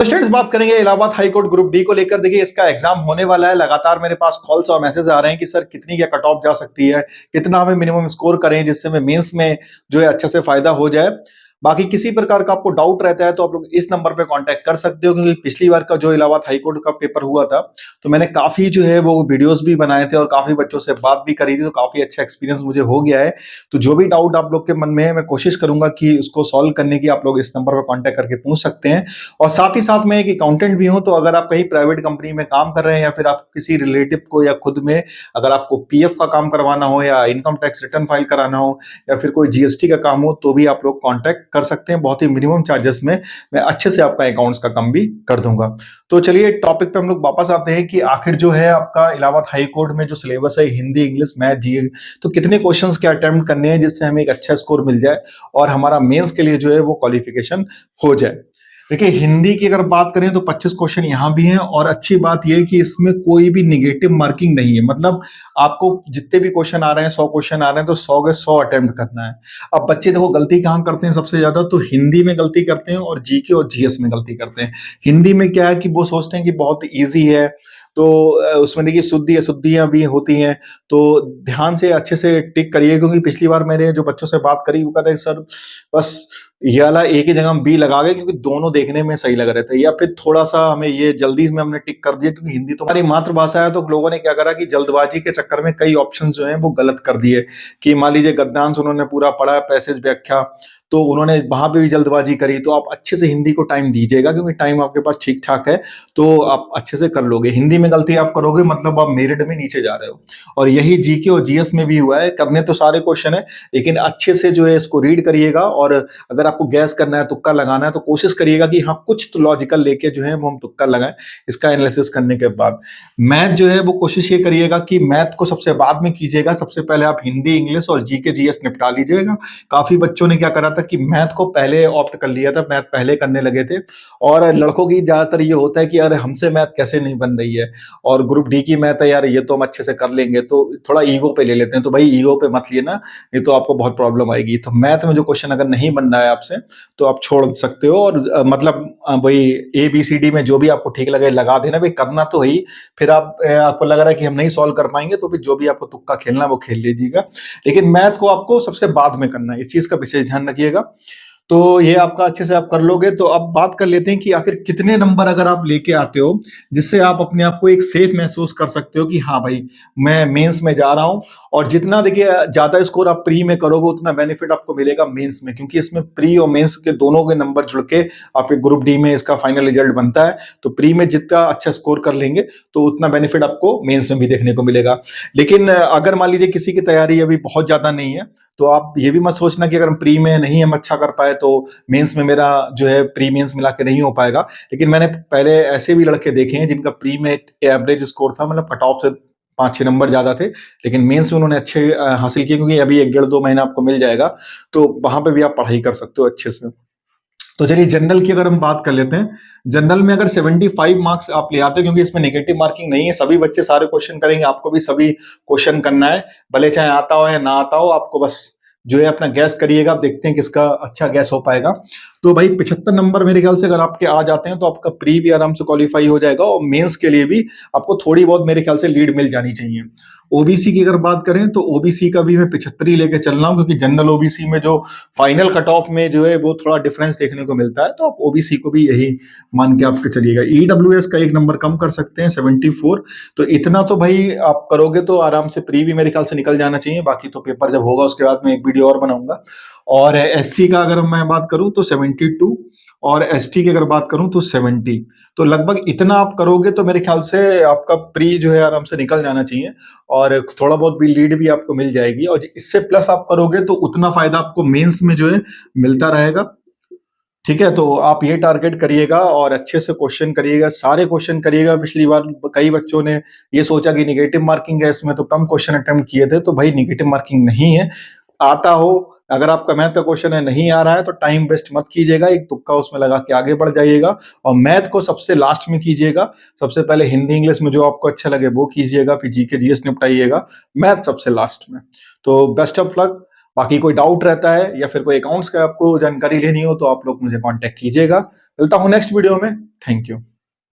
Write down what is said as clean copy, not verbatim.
Students बात करेंगे Allahabad high court group D को लेकर। देखिए इसका एग्जाम होने वाला है। लगातार मेरे पास कॉल्स और मैसेज आ रहे हैं कि सर कितनी क्या कट ऑफ जा सकती है, कितना हमें मिनिमम स्कोर करें जिससे हमें मेंस में जो है अच्छे से फायदा हो जाए। बाकी किसी प्रकार का आपको डाउट रहता है तो आप लोग इस नंबर पे कांटेक्ट कर सकते हो, क्योंकि पिछली बार का जो इलाहाबाद हाई कोर्ट का पेपर हुआ था तो मैंने काफी जो है वो वीडियोस भी बनाए थे और काफी बच्चों से बात भी करी थी, तो काफी अच्छा एक्सपीरियंस मुझे हो गया है। तो जो भी डाउट आप लोग के मन में है मैं कोशिश करूंगा कि उसको सॉल्व करने की आप लोग इस नंबर पर कांटेक्ट करके पूछ सकते हैं। और साथ ही साथ मैं एक अकाउंटेंट भी हूं, तो अगर आप कहीं प्राइवेट कंपनी में काम कर रहे हैं या फिर आप किसी रिलेटिव को या खुद में अगर आपको पीएफ का काम करवाना हो या इनकम टैक्स रिटर्न फाइल कराना हो या फिर कोई जीएसटी का काम हो तो भी आप लोग कांटेक्ट कर सकते हैं। बहुत ही मिनिमम चार्जेस में मैं अच्छे से आपका अकाउंट्स का काम भी कर दूंगा। तो चलिए टॉपिक पे हम लोग वापस आते हैं कि आखिर जो है आपका इलाहाबाद हाई कोर्ट में जो सिलेबस है हिंदी इंग्लिश मैथ जीए, तो कितने क्वेश्चंस के अटेम्प्ट करने हैं जिससे हमें एक अच्छा स्कोर मिल जाए और हमारा मेंस के लिए जो है वो क्वालिफिकेशन हो जाए। देखिए हिंदी की अगर बात करें तो 25 क्वेश्चन यहाँ भी हैं और अच्छी बात यह है कि इसमें कोई भी निगेटिव मार्किंग नहीं है। मतलब आपको जितने भी क्वेश्चन आ रहे हैं 100 क्वेश्चन आ रहे हैं तो 100 के 100 अटेम्प्ट करना है। अब बच्चे देखो गलती कहाँ करते हैं सबसे ज्यादा, तो हिंदी में गलती करते हैं और जीके और जीएस में गलती करते हैं। हिंदी में क्या है कि वो सोचते हैं कि बहुत ईजी है, तो उसमें देखिए शुद्धि अशुद्धियां भी होती हैं, तो ध्यान से अच्छे से टिक करिए। क्योंकि पिछली बार मैंने जो बच्चों से बात करी वो कहते हैं सर बस ये वाला एक ही जगह हम बी लगा गए क्योंकि दोनों देखने में सही लग रहे थे, या फिर थोड़ा सा हमें ये जल्दी में हमने टिक कर दिया क्योंकि हिंदी तो हमारी मातृभाषा है। तो लोगों ने क्या करा कि जल्दबाजी के चक्कर में कई ऑप्शन जो हैं वो गलत कर दिए। कि मान लीजिए गद्यांश उन्होंने पूरा पढ़ा, पैसेज व्याख्या, तो उन्होंने वहां पे भी जल्दबाजी करी। तो आप अच्छे से हिंदी को टाइम दीजिएगा क्योंकि टाइम आपके पास ठीक ठाक है, तो आप अच्छे से कर लोगे। हिंदी में गलती आप करोगे मतलब आप मेरिट में नीचे जा रहे हो। और यही जीके और जीएस में भी हुआ है। करने तो सारे क्वेश्चन है लेकिन अच्छे से जो है इसको रीड करिएगा, और अगर आपको गैस करना है तुक्का लगाना है तो कोशिश करिएगा कि हाँ कुछ तो लॉजिकल लेके जो है वो हम तुक्का लगाएं इसका एनालिसिस करने के बाद। मैथ जो है वो कोशिश ये करिएगा कि मैथ को सबसे बाद में कीजिएगा, सबसे पहले आप हिंदी इंग्लिश और जीके जीएस निपटा लीजिएगा। काफी बच्चों ने क्या करा था कि मैथ को पहले ऑप्ट कर लिया था, मैथ पहले करने लगे थे। और लड़कों की ज्यादातर ये होता है कि अरे हमसे मैथ कैसे नहीं बन रही है, और ग्रुप डी की मैथ है यार ये तो हम अच्छे से कर लेंगे, तो थोड़ा ईगो पे ले लेते हैं। तो भाई ईगो पे मत लेना, नहीं तो आपको बहुत प्रॉब्लम आएगी। तो मैथ में जो क्वेश्चन अगर नहीं बन रहा है आपसे तो आप छोड़ सकते हो, और मतलब भाई ए बी सी डी में जो भी आपको ठीक लगे लगा देना, भाई करना तो ही। फिर आपको लग रहा है कि हम नहीं सॉल्व कर पाएंगे तो फिर जो भी आपको तुक्का खेलना है वो खेल लीजिएगा, लेकिन मैथ को आपको सबसे बाद में करना है। इस चीज का विशेष ध्यान रखिएगा। तो ये आपका अच्छे से आप कर लोगे। तो अब बात कर लेते हैं कि आखिर कितने नंबर अगर आप लेके आते हो जिससे आप अपने आप को एक सेफ महसूस कर सकते हो कि हाँ भाई मैं मेंस में जा रहा हूं। और जितना देखिए ज्यादा स्कोर आप प्री में करोगे उतना बेनिफिट आपको मिलेगा मेंस में, क्योंकि इसमें प्री और मेंस के दोनों के नंबर जुड़ के आपके ग्रुप डी में इसका फाइनल रिजल्ट बनता है। तो प्री में जितना अच्छा स्कोर कर लेंगे तो उतना बेनिफिट आपको मेंस में भी देखने को मिलेगा। लेकिन अगर मान लीजिए किसी की तैयारी अभी बहुत ज्यादा नहीं है तो आप ये भी मत सोचना कि अगर हम प्री में नहीं हम अच्छा कर पाए तो मेंस में मेरा जो है प्री मेंस मिला के नहीं हो पाएगा। लेकिन मैंने पहले ऐसे भी लड़के देखे हैं जिनका प्री में एवरेज स्कोर था, मतलब कट ऑफ से 5-6 नंबर ज्यादा थे, लेकिन मेंस में उन्होंने अच्छे हासिल किए। क्योंकि अभी 1-1.5-2 महीना आपको मिल जाएगा तो वहां पे भी आप पढ़ाई कर सकते हो अच्छे से। तो चलिए जनरल की अगर हम बात कर लेते हैं, जनरल में अगर 75 मार्क्स आप ले आते हो, क्योंकि इसमें नेगेटिव मार्किंग नहीं है, सभी बच्चे सारे क्वेश्चन करेंगे, आपको भी सभी क्वेश्चन करना है, भले चाहे आता हो या ना आता हो, आपको बस जो है अपना गैस करिएगा। आप देखते हैं किसका अच्छा गैस हो पाएगा। तो भाई 75 नंबर मेरे ख्याल से अगर आपके आ जाते हैं तो आपका प्री भी आराम से क्वालिफाई हो जाएगा, और मेंस के लिए भी आपको थोड़ी बहुत मेरे ख्याल से लीड मिल जानी चाहिए। ओबीसी की अगर बात करें तो ओबीसी का भी मैं 75 ही लेके चल रहा हूँ, क्योंकि जनरल ओबीसी में जो फाइनल कट ऑफ में जो है वो थोड़ा डिफरेंस देखने को मिलता है, तो आप ओबीसी को भी यही मान के आपके चलिएगा। ईडब्ल्यूएस का 1 नंबर कम कर सकते हैं 74। तो इतना तो भाई आप करोगे तो आराम से प्री भी मेरे ख्याल से निकल जाना चाहिए। बाकी तो पेपर जब होगा उसके बाद मैं एक वीडियो और बनाऊंगा। और एससी का अगर मैं बात करूं तो 72, और एसटी की अगर बात करूं तो 70। तो लगभग इतना आप करोगे तो मेरे ख्याल से आपका प्री जो है आराम से निकल जाना चाहिए, और थोड़ा बहुत भी लीड भी आपको मिल जाएगी। और इससे प्लस आप करोगे तो उतना फायदा आपको मेंस में जो है मिलता रहेगा। ठीक है, तो आप ये टारगेट करिएगा और अच्छे से क्वेश्चन करिएगा, सारे क्वेश्चन करिएगा। पिछली बार कई बच्चों ने ये सोचा कि निगेटिव मार्किंग है इसमें तो कम क्वेश्चन अटेम्प्ट किए थे, तो भाई निगेटिव मार्किंग नहीं है। आता हो, अगर आपका मैथ का क्वेश्चन है नहीं आ रहा है तो टाइम वेस्ट मत कीजिएगा, एक तुक्का उसमें लगा के आगे बढ़ जाइएगा। और मैथ को सबसे लास्ट में कीजिएगा, सबसे पहले हिंदी इंग्लिश में जो आपको अच्छा लगे वो कीजिएगा, फिर जीके जीएस निपटाइएगा, मैथ सबसे लास्ट में। तो बेस्ट ऑफ लक। बाकी कोई डाउट रहता है या फिर कोई अकाउंट्स का आपको जानकारी लेनी हो तो आप लोग मुझे कांटेक्ट कीजिएगा। मिलता हूं नेक्स्ट वीडियो में। Thank you.